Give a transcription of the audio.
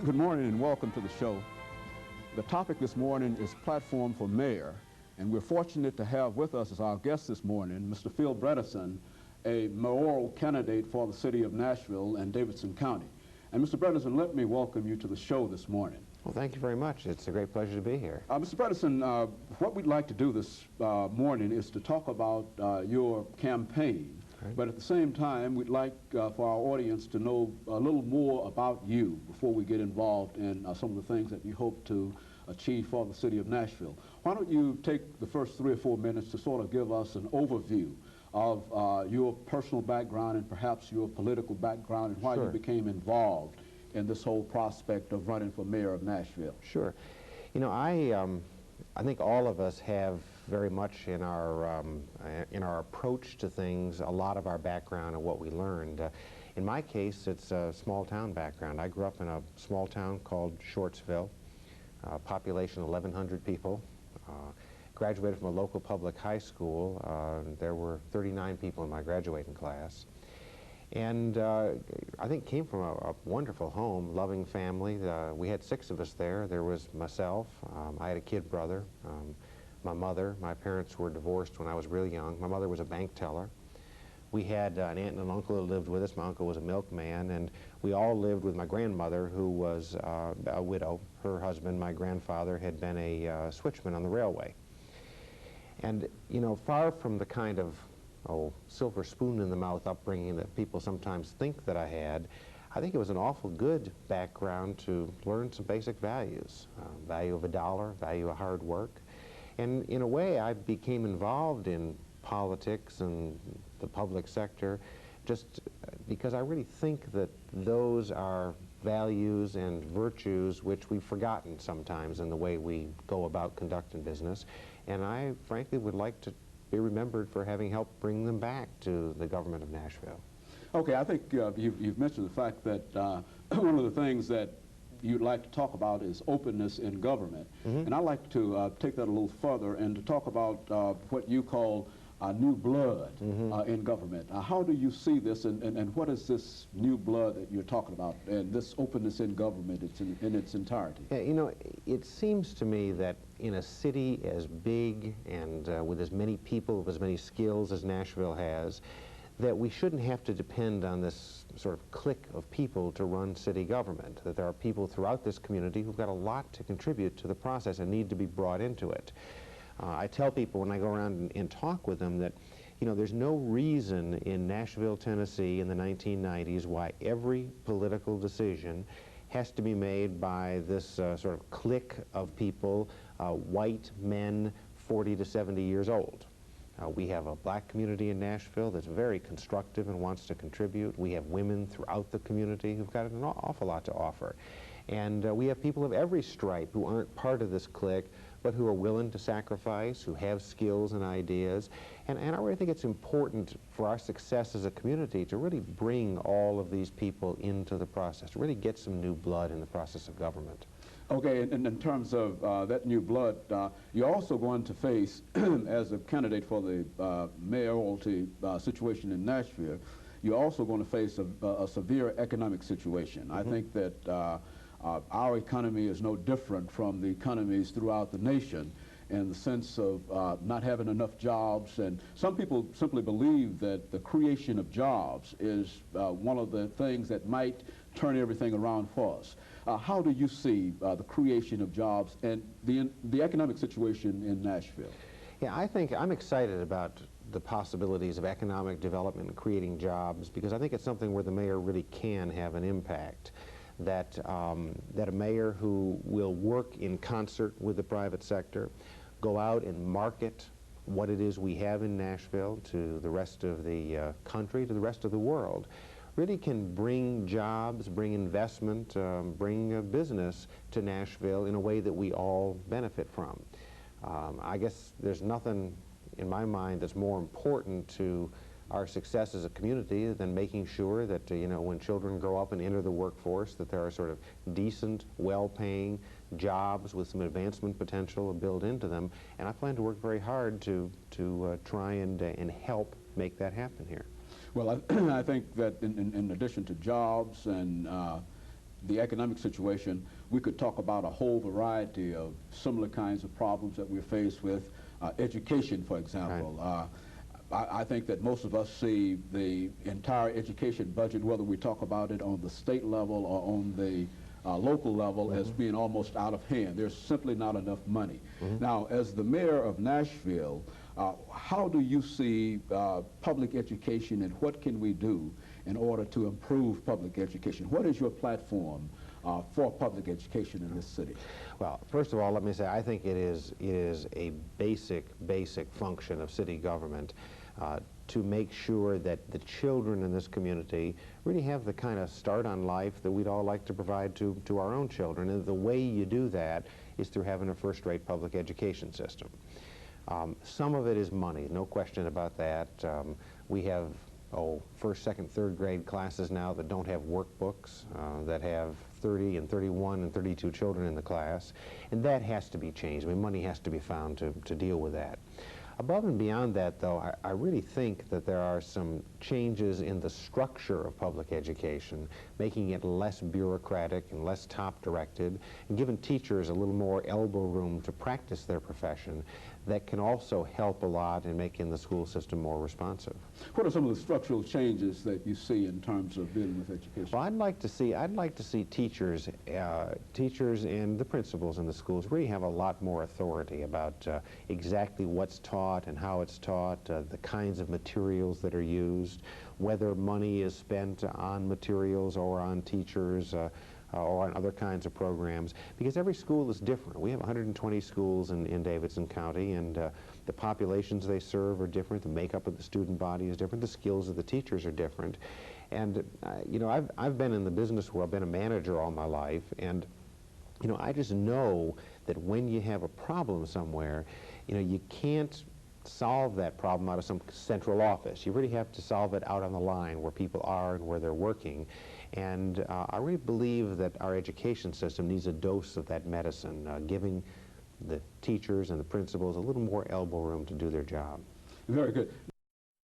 Good morning and welcome to the show. The topic this morning is platform for mayor, and we're fortunate to have with us as our guest this morning Mr. PBredesen, a mayoral candidate for the city of Nashville and Davidson County. And Mr. Bredesen, let me welcome you to the show this morning. Well, thank you very much. It's a great pleasure to be here. Mr. Bredesen, what we'd like to do this morning is to talk about your campaign. Right. But at the same time, we'd like for our audience to know a little more about you before we get involved in some of the things that you hope to achieve for the city of Nashville. Why don't you take the first 3 or 4 minutes to sort of give us an overview of your personal background and perhaps your political background and why you became involved in this whole prospect of running for mayor of Nashville. Sure. You know, I think all of us have very much in our approach to things a lot of our background and what we learned. In my case, it's a small town background. I grew up in a small town called Shortsville, population 1,100 people. Graduated from a local public high school. There were 39 people in my graduating class. And I think came from a wonderful home, loving family. We had 6 of us there. There was myself. I had a kid brother. My mother. My parents were divorced when I was really young. My mother was a bank teller. We had an aunt and an uncle who lived with us. My uncle was a milkman, and we all lived with my grandmother, who was a widow. Her husband, my grandfather, had been a switchman on the railway. And, you know, far from the kind of silver spoon in the mouth upbringing that people sometimes think that I had, I think it was an awful good background to learn some basic values. Value of a dollar, value of hard work. And in a way, I became involved in politics and the public sector just because I really think that those are values and virtues which we've forgotten sometimes in the way we go about conducting business. And I frankly would like to be remembered for having helped bring them back to the government of Nashville. Okay, I think you've mentioned the fact that one of the things that you'd like to talk about is openness in government. And I'd like to take that a little further and to talk about what you call new blood in government. How do you see this, and what is this new blood that you're talking about, and this openness in government in its entirety? Yeah, you know, it seems to me that in a city as big and with as many people, with as many skills as Nashville has, that we shouldn't have to depend on this sort of clique of people to run city government, that there are people throughout this community who've got a lot to contribute to the process and need to be brought into it. I tell people when I go around and talk with them that, you know, there's no reason in Nashville, Tennessee in the 1990s why every political decision has to be made by this sort of clique of people, white men 40 to 70 years old. We have a black community in Nashville that's very constructive and wants to contribute. We have women throughout the community who've got an awful lot to offer. And we have people of every stripe who aren't part of this clique, but who are willing to sacrifice, who have skills and ideas. And I really think it's important for our success as a community to really bring all of these people into the process, to really get some new blood in the process of government. Okay, and in terms of that new blood, you're also going to face, as a candidate for the mayoralty situation in Nashville, you're also going to face a severe economic situation. I think that our economy is no different from the economies throughout the nation in the sense of not having enough jobs. And some people simply believe that the creation of jobs is one of the things that might turn everything around for us. How do you see the creation of jobs and the economic situation in Nashville? Yeah, I think I'm excited about the possibilities of economic development and creating jobs, because I think it's something where the mayor really can have an impact. That a mayor who will work in concert with the private sector, go out and market what it is we have in Nashville to the rest of the country, to the rest of the world, really can bring jobs, bring investment, bring business to Nashville in a way that we all benefit from. I guess there's nothing in my mind that's more important to our success as a community than making sure that, you know, when children grow up and enter the workforce, that there are sort of decent, well-paying jobs with some advancement potential built into them. And I plan to work very hard to try and help make that happen here. Well, I think that in addition to jobs and the economic situation, we could talk about a whole variety of similar kinds of problems that we're faced with. Education, for example. Right. I think that most of us see the entire education budget, whether we talk about it on the state level or on the local level, as being almost out of hand. There's simply not enough money. Now, as the mayor of Nashville, how do you see public education, and what can we do in order to improve public education? What is your platform for public education in this city? Well, first of all, let me say I think it is a basic function of city government to make sure that the children in this community really have the kind of start on life that we'd all like to provide to our own children. And the way you do that is through having a first-rate public education system. Some of it is money, no question about that. We have first, second, third grade classes now that don't have workbooks, that have 30 and 31 and 32 children in the class, and that has to be changed. I mean, money has to be found to deal with that. Above and beyond that, though, I really think that there are some changes in the structure of public education, making it less bureaucratic and less top-directed, and giving teachers a little more elbow room to practice their profession, that can also help a lot in making the school system more responsive. What are some of the structural changes that you see in terms of dealing with education? Well, I'd like to see teachers and the principals in the schools really have a lot more authority about exactly what's taught and how it's taught, the kinds of materials that are used, whether money is spent on materials or on teachers, or on other kinds of programs, because every school is different. We have 120 schools in Davidson County, and the populations they serve are different, the makeup of the student body is different, the skills of the teachers are different. And you know, I've been in the business world, been a manager all my life, and you know, I just know that when you have a problem somewhere, you know, you can't solve that problem out of some central office. You really have to solve it out on the line where people are and where they're working. And I really believe that our education system needs a dose of that medicine, giving the teachers and the principals a little more elbow room to do their job. Very good.